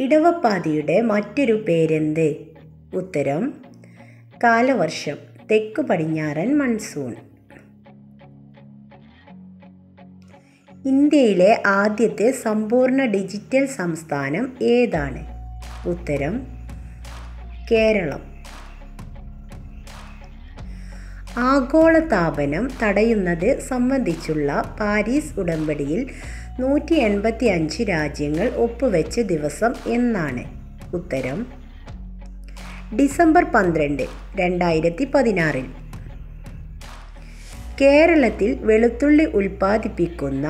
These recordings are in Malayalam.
ഇടവപ്പാതിയുടെ മറ്റൊരു പേരെന്ത്? ഉത്തരം കാലവർഷം, തെക്കു പടിഞ്ഞാറൻ മൺസൂൺ. ഇന്ത്യയിലെ ആദ്യത്തെ സമ്പൂർണ്ണ ഡിജിറ്റൽ സംസ്ഥാനം ഏതാണ്? ഉത്തരം കേരളം. ആഗോളതാപനം തടയുന്നത് സംബന്ധിച്ചുള്ള പാരീസ് ഉടമ്പടിയിൽ 185 രാജ്യങ്ങൾ ഒപ്പുവെച്ച ദിവസം എന്നാണ്? ഉത്തരം ഡിസംബർ 12, 2016. കേരളത്തിൽ വെളുത്തുള്ളി ഉൽപ്പാദിപ്പിക്കുന്ന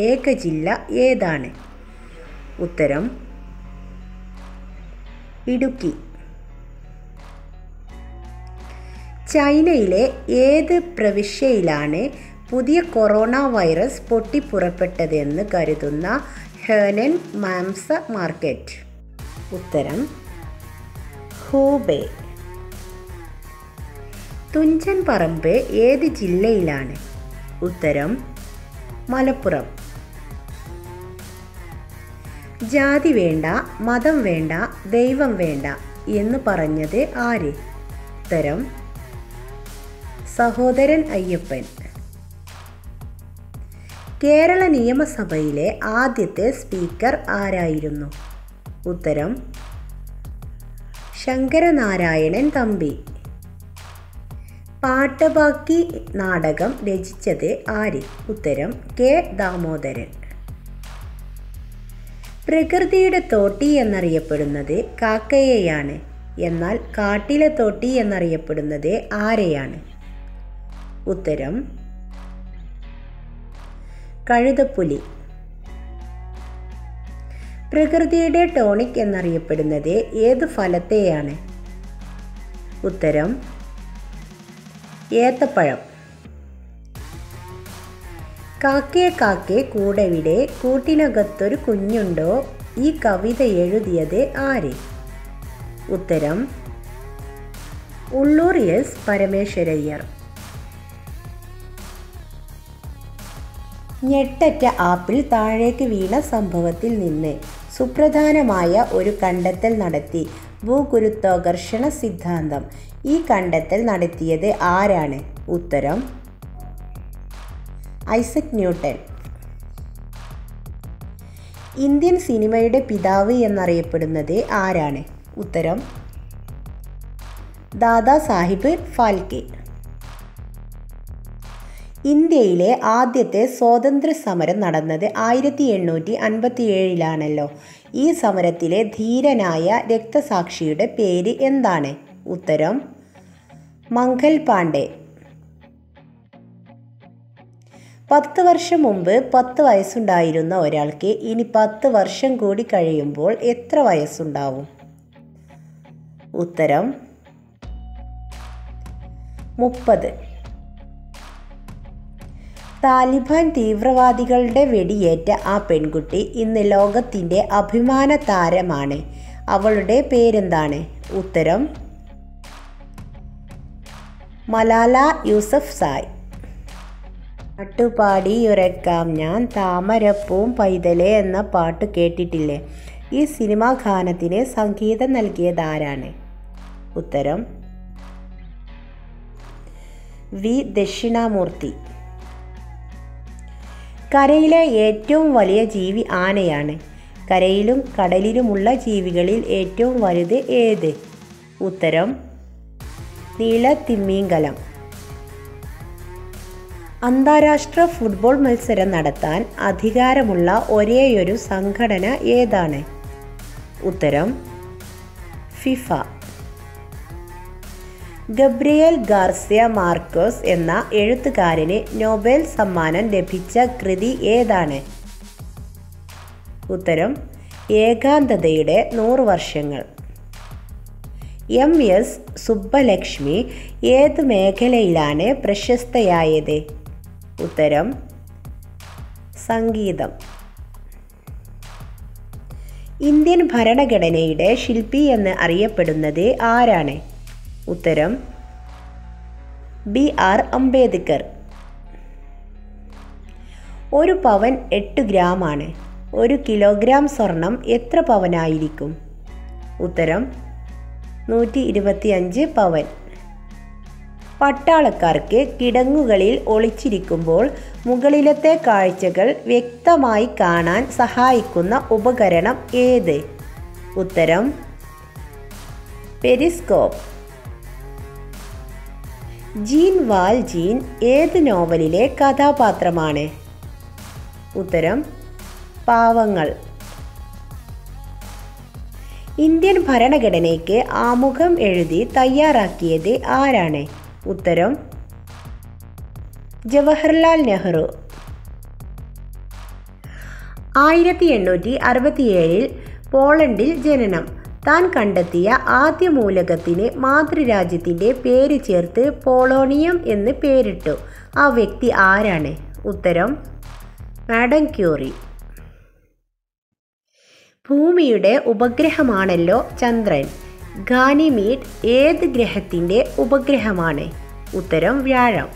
ഏക ജില്ല ഏതാണ്? ഉത്തരം ഇടുക്കി. ചൈനയിലെ ഏത് പ്രവിശ്യയിലാണ് പുതിയ കൊറോണ വൈറസ് പൊട്ടിപ്പുറപ്പെട്ടതെന്ന് കരുതുന്ന ഹെനൻ മാംസ മാർക്കറ്റ്? ഉത്തരം ഹൂബേ. തുഞ്ചൻ പറമ്പ് ഏത് ജില്ലയിലാണ്? ഉത്തരം മലപ്പുറം. ജാതി വേണ്ട, മതം വേണ്ട, ദൈവം വേണ്ട എന്ന് പറഞ്ഞത് ആര്? ഉത്തരം സഹോദരൻ അയ്യപ്പൻ. കേരള നിയമസഭയിലെ ആദ്യത്തെ സ്പീക്കർ ആരായിരുന്നു? ഉത്തരം ശങ്കരനാരായണൻ തമ്പി. പാട്ടബാക്കി നാടകം രചിച്ചത് ആര്? ഉത്തരം കെ ദാമോദരൻ. പ്രകൃതിയുടെ തോട്ടി എന്നറിയപ്പെടുന്നത് കാക്കയെയാണ്. എന്നാൽ കാട്ടിലെ തോട്ടി എന്നറിയപ്പെടുന്നത് ആരെയാണ്? ഉത്തരം കഴുതപ്പുലി. പ്രകൃതിയുടെ ടോണിക് എന്നറിയപ്പെടുന്നത് ഏത് ഫലത്തെയാണ്? ഉത്തരം ഏത്തപ്പഴം. കാക്കേ കാക്കേ കൂടെവിടെ, കൂട്ടിനകത്തൊരു കുഞ്ഞുണ്ടോ, ഈ കവിത എഴുതിയത് ആര്? ഉത്തരം ഉള്ളൂർ എസ് പരമേശ്വരയ്യർ. ഞെട്ടറ്റ ആപ്പിൾ താഴേക്ക് വീണ സംഭവത്തിൽ നിന്ന് സുപ്രധാനമായ ഒരു കണ്ടെത്തൽ നടത്തി. ഭൂഗുരുത്വാകർഷണ സിദ്ധാന്തം. ഈ കണ്ടെത്തൽ നടത്തിയത് ആരാണ്? ഉത്തരം ഐസക് ന്യൂട്ടൻ. ഇന്ത്യൻ സിനിമയുടെ പിതാവ് എന്നറിയപ്പെടുന്നത് ആരാണ്? ഉത്തരം ദാദാ സാഹിബ് ഫാൽക്കെ. ഇന്ത്യയിലെ ആദ്യത്തെ സ്വാതന്ത്ര്യ സമരം നടന്നത് 1857 ഈ സമരത്തിലെ ധീരനായ രക്തസാക്ഷിയുടെ പേര് എന്താണ്? ഉത്തരം മംഗൽ പാണ്ഡെ. 10 വർഷം മുമ്പ് 10 വയസ്സുണ്ടായിരുന്ന ഒരാൾക്ക് ഇനി 10 വർഷം കൂടി കഴിയുമ്പോൾ എത്ര വയസ്സുണ്ടാവും? ഉത്തരം 30. താലിബാൻ തീവ്രവാദികളുടെ വെടിയേറ്റ ആ പെൺകുട്ടി ഇന്ന് ലോകത്തിൻ്റെ അഭിമാന താരമാണ്. അവളുടെ പേരെന്താണ്? ഉത്തരം മലാല യൂസഫ്സായ്. പാട്ടുപാടിയുറക്കാം ഞാൻ താമരപ്പൂം പൈതലേ എന്ന പാട്ട് കേട്ടിട്ടില്ലേ? ഈ സിനിമാ ഗാനത്തിന് സംഗീതം നൽകിയതാരാണ്? ഉത്തരം വി ദക്ഷിണാമൂർത്തി. കരയിലെ ഏറ്റവും വലിയ ജീവി ആനയാണ്. കരയിലും കടലിലുമുള്ള ജീവികളിൽ ഏറ്റവും വലുത് ഏത്? ഉത്തരം നീലത്തിമിംഗലം. അന്താരാഷ്ട്ര ഫുട്ബോൾ മത്സരം നടത്താൻ അധികാരമുള്ള ഒരേയൊരു സംഘടന ഏതാണ്? ഉത്തരം ഫിഫ. ഗബ്രിയേൽ ഗാർസിയ മാർക്വസ് എന്ന എഴുത്തുകാരന് നൊബേൽ സമ്മാനം ലഭിച്ച കൃതി ഏതാണ്? ഉത്തരം ഏകാന്തതയുടെ 100 വർഷങ്ങൾ. MS സുബ്ബലക്ഷ്മി ഏത് മേഖലയിലാണ് പ്രശസ്തയായത്? ഉത്തരം സംഗീതം. ഇന്ത്യൻ ഭരണഘടനയുടെ ശില്പി എന്ന് അറിയപ്പെടുന്നത് ആരാണ്? ഉത്തരം BR അംബേദ്കർ. ഒരു പവൻ 8 ഗ്രാമാണ്. 1 കിലോഗ്രാം സ്വർണം എത്ര പവനായിരിക്കും? ഉത്തരം 125 പവൻ. പട്ടാളക്കാർക്ക് കിടങ്ങുകളിൽ ഒളിച്ചിരിക്കുമ്പോൾ മുകളിലത്തെ കാഴ്ചകൾ വ്യക്തമായി കാണാൻ സഹായിക്കുന്ന ഉപകരണം ഏത്? ഉത്തരം പെരിസ്കോപ്പ്. ജീൻ വാൽജീൻ ഏത് നോവലിലെ കഥാപാത്രമാണ്? ഉത്തരം പാവങ്ങൾ. ഇന്ത്യൻ ഭരണഘടനയ്ക്ക് ആമുഖം എഴുതി തയ്യാറാക്കിയത് ആരാണ്? ഉത്തരം ജവഹർലാൽ നെഹ്റു. 1867 പോളണ്ടിൽ ജനനം. താൻ കണ്ടെത്തിയ ആദ്യ മൂലകത്തിന് മാതൃരാജ്യത്തിൻ്റെ പേര് ചേർത്ത് പോളോണിയം എന്ന് പേരിട്ടു. ആ വ്യക്തി ആരാണ്? ഉത്തരം മാഡം ക്യൂറി. ഭൂമിയുടെ ഉപഗ്രഹമാണല്ലോ ചന്ദ്രൻ. ഗാനിമീഡ് ഏത് ഗ്രഹത്തിൻ്റെ ഉപഗ്രഹമാണ്? ഉത്തരം വ്യാഴം.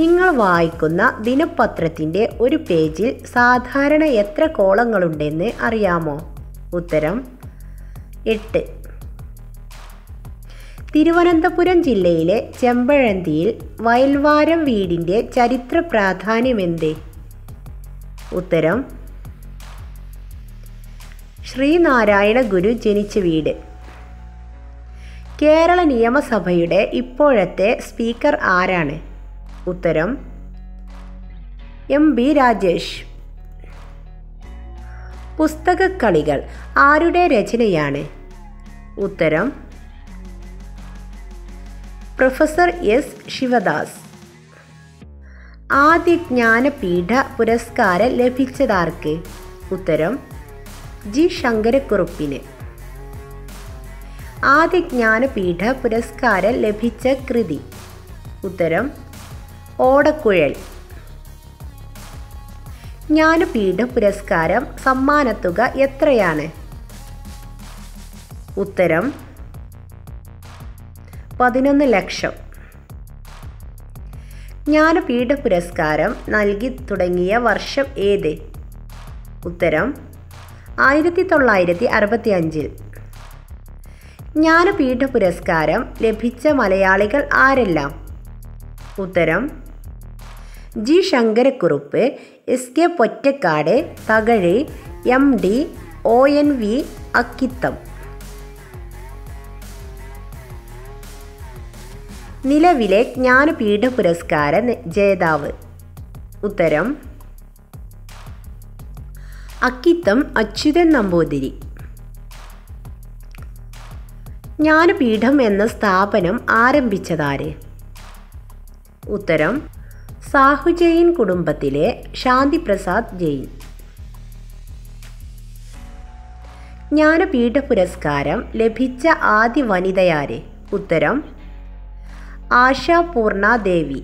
നിങ്ങൾ വായിക്കുന്ന ദിനപത്രത്തിൻ്റെ ഒരു പേജിൽ സാധാരണ എത്ര കോളങ്ങളുണ്ടെന്ന് അറിയാമോ? ഉത്തരം 8. തിരുവനന്തപുരം ജില്ലയിലെ ചെമ്പഴന്തിയിൽ വയൽവാരം വീടിൻ്റെ ചരിത്ര പ്രാധാന്യമെന്ത്? ഉത്തരം ശ്രീനാരായണ ഗുരു ജനിച്ച വീട്. കേരള നിയമസഭയുടെ ഇപ്പോഴത്തെ സ്പീക്കർ ആരാണ്? ഉത്തരം എം.ബി. രാജേഷ്. പുസ്തകക്കളികൾ ആരുടെ രചനയാണ്? ഉത്തരം പ്രൊഫസർ എസ് ശിവദാസ്. ആദ്യ ജ്ഞാനപീഠ പുരസ്കാരം ലഭിച്ചതാർക്ക്? ഉത്തരം ജി ശങ്കരക്കുറുപ്പിന്. ആദ്യ ജ്ഞാനപീഠ പുരസ്കാരം ലഭിച്ച കൃതി? ഉത്തരം ഓടക്കുഴൽ. ജ്ഞാനപീഠ പുരസ്കാരം സമ്മാനത്തുക എത്രയാണ്? ഉത്തരം 11 ലക്ഷം. ജ്ഞാനപീഠ പുരസ്കാരം നൽകി തുടങ്ങിയ വർഷം ഏത്? ഉത്തരം 1965. ജ്ഞാനപീഠ പുരസ്കാരം ലഭിച്ച മലയാളികൾ ആരെല്ലാം? ഉത്തരം G Sankarakurup, S K Pottekkatt, Thakazhi, MD, ONV Akkitham. നിലവിലെ ജ്ഞാനപീഠ പുരസ്കാര ജേതാവ്? ഉത്തരം അക്കിത്തം അച്യുതൻ നമ്പൂതിരി. ജ്ഞാനപീഠം എന്ന സ്ഥാപനം ആരംഭിച്ചതാര്? ഉത്തരം സാഹു ജെയിൻ കുടുംബത്തിലെ ശാന്തിപ്രസാദ് ജെയിൻ. ജ്ഞാനപീഠ പുരസ്കാരം ലഭിച്ച ആദ്യ വനിതയാര്? ഉത്തരം ആശാ പൂർണ ദേവി.